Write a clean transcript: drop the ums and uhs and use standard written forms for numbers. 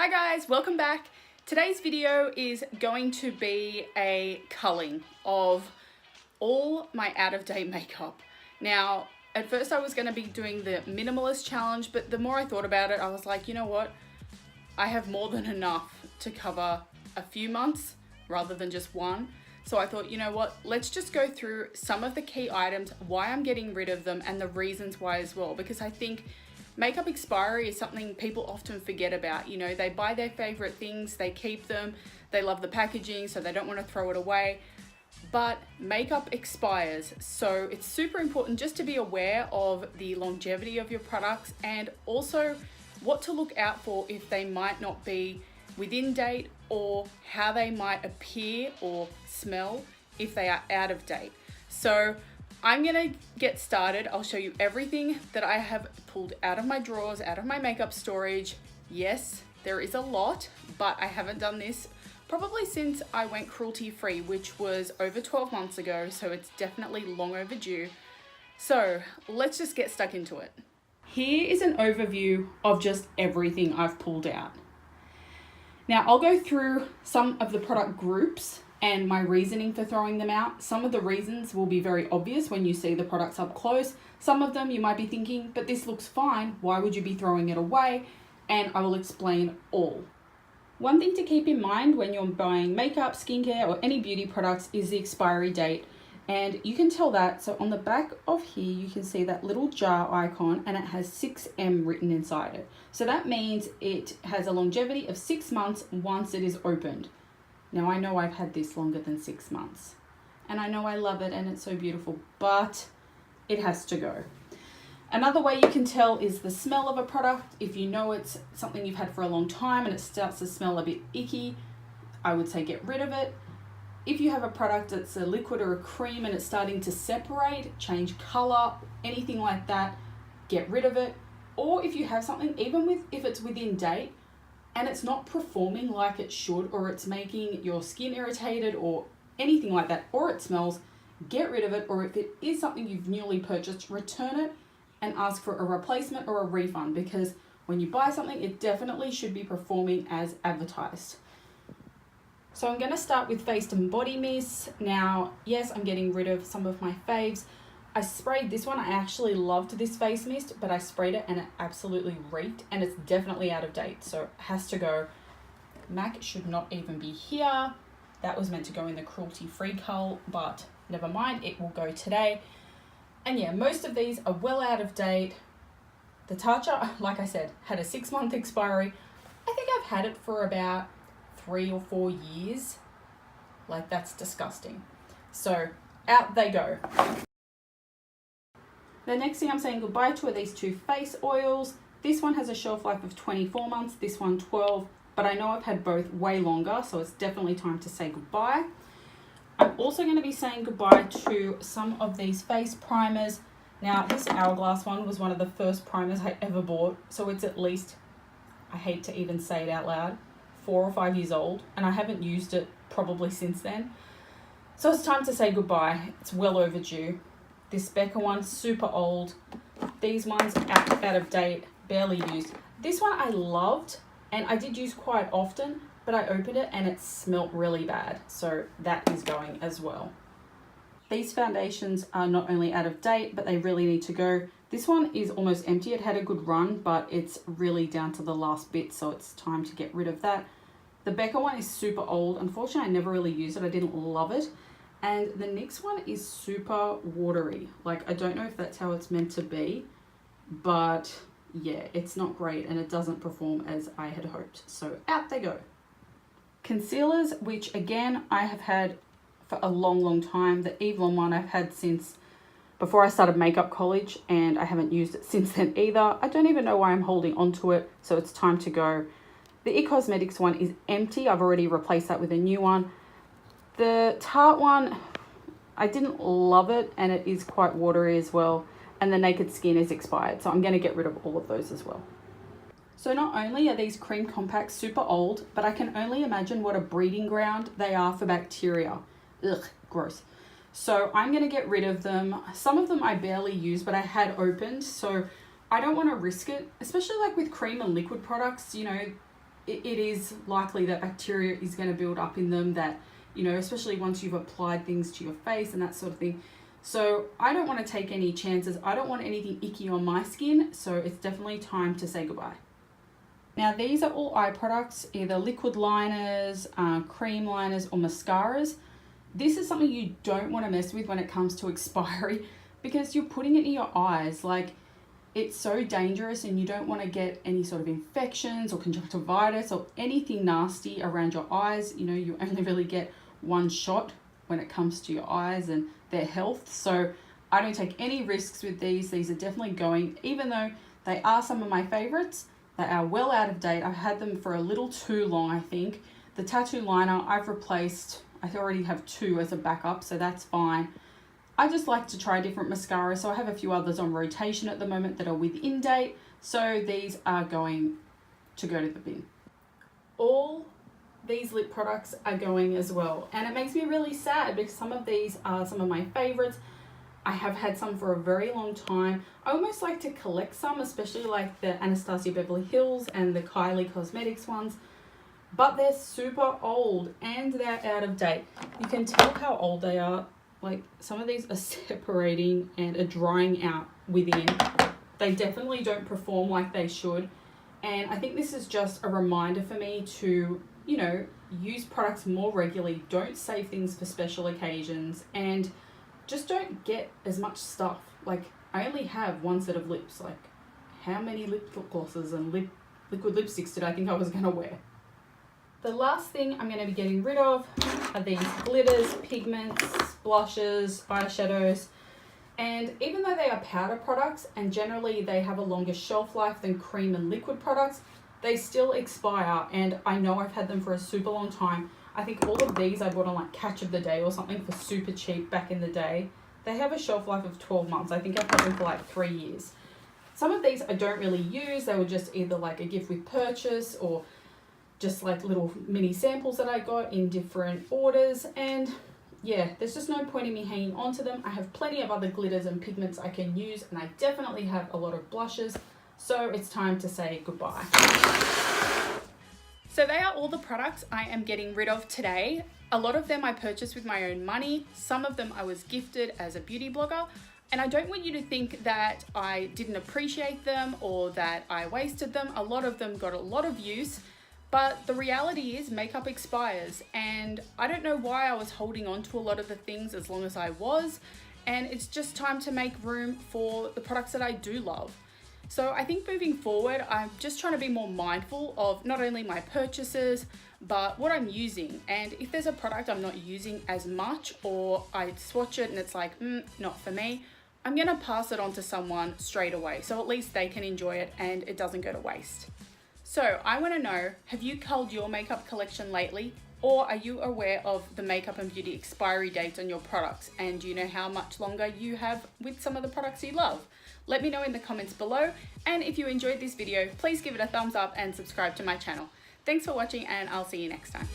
Hi guys, welcome back. Today's video is going to be a culling of all my out-of-date makeup. Now, at first I was going to be doing the minimalist challenge, but the more I thought about it, I was like, you know what? I have more than enough to cover a few months rather than just one. So I thought, you know what? Let's just go through some of the key items, why I'm getting rid of them, and the reasons why as well, because I think makeup expiry is something people often forget about. You know, they buy their favorite things, they keep them, they love the packaging, so they don't want to throw it away. But makeup expires, so it's super important just to be aware of the longevity of your products and also what to look out for if they might not be within date or how they might appear or smell if they are out of date. So I'm gonna get started. I'll show you everything that I have pulled out of my drawers, out of my makeup storage. Yes, there is a lot, but I haven't done this probably since I went cruelty free, which was over 12 months ago, so it's definitely long overdue. So let's just get stuck into it. Here is an overview of just everything I've pulled out. Now I'll go through some of the product groups and my reasoning for throwing them out. Some of the reasons will be very obvious when you see the products up close. Some of them you might be thinking, but this looks fine, why would you be throwing it away? And I will explain all. One thing to keep in mind when you're buying makeup, skincare, or any beauty products is the expiry date. And you can tell that, so on the back of here, you can see that little jar icon and it has 6M written inside it. So that means it has a longevity of 6 months once it is opened. Now I know I've had this longer than 6 months and I know I love it and it's so beautiful, but it has to go. Another way you can tell is the smell of a product. If you know it's something you've had for a long time and it starts to smell a bit icky, I would say get rid of it. If you have a product that's a liquid or a cream and it's starting to separate, change color, anything like that, get rid of it. Or if you have something, even if it's within date, and it's not performing like it should, or it's making your skin irritated or anything like that, or it smells, get rid of it. Or if it is something you've newly purchased, return it and ask for a replacement or a refund, because when you buy something, it definitely should be performing as advertised. So I'm going to start with face and body mist. Now, yes, I'm getting rid of some of my faves. I sprayed this one. I actually loved this face mist, but I sprayed it and it absolutely reeked and it's definitely out of date. So it has to go. MAC should not even be here. That was meant to go in the cruelty free cull, but never mind, it will go today. And yeah, most of these are well out of date. The Tatcha, like I said, had a 6-month expiry. I think I've had it for about 3 or 4 years. Like, that's disgusting. So out they go. The next thing I'm saying goodbye to are these two face oils. This one has a shelf life of 24 months, this one 12, but I know I've had both way longer, so it's definitely time to say goodbye. I'm also going to be saying goodbye to some of these face primers. Now, this Hourglass one was one of the first primers I ever bought, so it's at least, I hate to even say it out loud, 4 or 5 years old, and I haven't used it probably since then. So it's time to say goodbye. It's well overdue. This Becca one, super old. These ones out of date, barely used. This one I loved and I did use quite often, but I opened it and it smelt really bad. So that is going as well. These foundations are not only out of date, but they really need to go. This one is almost empty. It had a good run, but it's really down to the last bit. So it's time to get rid of that. The Becca one is super old. Unfortunately, I never really used it. I didn't love it. And the next one is super watery. Like, I don't know if that's how it's meant to be, but yeah, it's not great and it doesn't perform as I had hoped. So out they go. Concealers, which again, I have had for a long time. The Evelyn one I've had since before I started makeup college and I haven't used it since then either. I don't even know why I'm holding onto it, so it's time to go. The It Cosmetics one is empty. I've already replaced that with a new one. The Tarte one, I didn't love it and it is quite watery as well. And the Naked Skin is expired, so I'm going to get rid of all of those as well. So not only are these cream compacts super old, but I can only imagine what a breeding ground they are for bacteria. Ugh, gross. So I'm going to get rid of them. Some of them I barely use, but I had opened, so I don't want to risk it, especially like with cream and liquid products. You know, it is likely that bacteria is going to build up in them, that, you know, especially once you've applied things to your face and that sort of thing. So I don't want to take any chances. I don't want anything icky on my skin, so it's definitely time to say goodbye. Now these are all eye products, either liquid liners, cream liners, or mascaras. This is something you don't want to mess with when it comes to expiry, because you're putting it in your eyes. Like, it's so dangerous, and you don't want to get any sort of infections or conjunctivitis or anything nasty around your eyes. You know, you only really get one shot when it comes to your eyes and their health. So I don't take any risks with these. These are definitely going, even though they are some of my favorites, they are well out of date. I've had them for a little too long, I think. The tattoo liner I've replaced. I already have 2 as a backup, so that's fine. I just like to try different mascaras, so I have a few others on rotation at the moment that are within date, so these are going to go to the bin. All these lip products are going as well, and it makes me really sad because some of these are some of my favorites. I have had some for a very long time. I almost like to collect some, especially like the Anastasia Beverly Hills and the Kylie Cosmetics ones, but they're super old and they're out of date. You can tell how old they are. Like, some of these are separating and are drying out within. They definitely don't perform like they should. And I think this is just a reminder for me to, you know, use products more regularly. Don't save things for special occasions, and just don't get as much stuff. Like, I only have 1 set of lips. Like, how many lip glosses and liquid lipsticks did I think I was going to wear? The last thing I'm going to be getting rid of are these glitters, pigments, blushes, eyeshadows, and even though they are powder products and generally they have a longer shelf life than cream and liquid products, they still expire, and I know I've had them for a super long time. I think all of these I bought on like Catch of the Day or something for super cheap back in the day. They have a shelf life of 12 months. I think I've had them for like 3 years. Some of these I don't really use. They were just either like a gift with purchase or just like little mini samples that I got in different orders, and yeah, there's just no point in me hanging on to them. I have plenty of other glitters and pigments I can use, and I definitely have a lot of blushes, so it's time to say goodbye. So they are all the products I am getting rid of today. A lot of them I purchased with my own money. Some of them I was gifted as a beauty blogger, and I don't want you to think that I didn't appreciate them or that I wasted them. A lot of them got a lot of use. But the reality is makeup expires, and I don't know why I was holding on to a lot of the things as long as I was, and it's just time to make room for the products that I do love. So I think moving forward, I'm just trying to be more mindful of not only my purchases, but what I'm using. And if there's a product I'm not using as much, or I swatch it and it's like, not for me, I'm gonna pass it on to someone straight away, so at least they can enjoy it and it doesn't go to waste. So I want to know, have you culled your makeup collection lately? Or are you aware of the makeup and beauty expiry dates on your products? And do you know how much longer you have with some of the products you love? Let me know in the comments below. And if you enjoyed this video, please give it a thumbs up and subscribe to my channel. Thanks for watching, and I'll see you next time.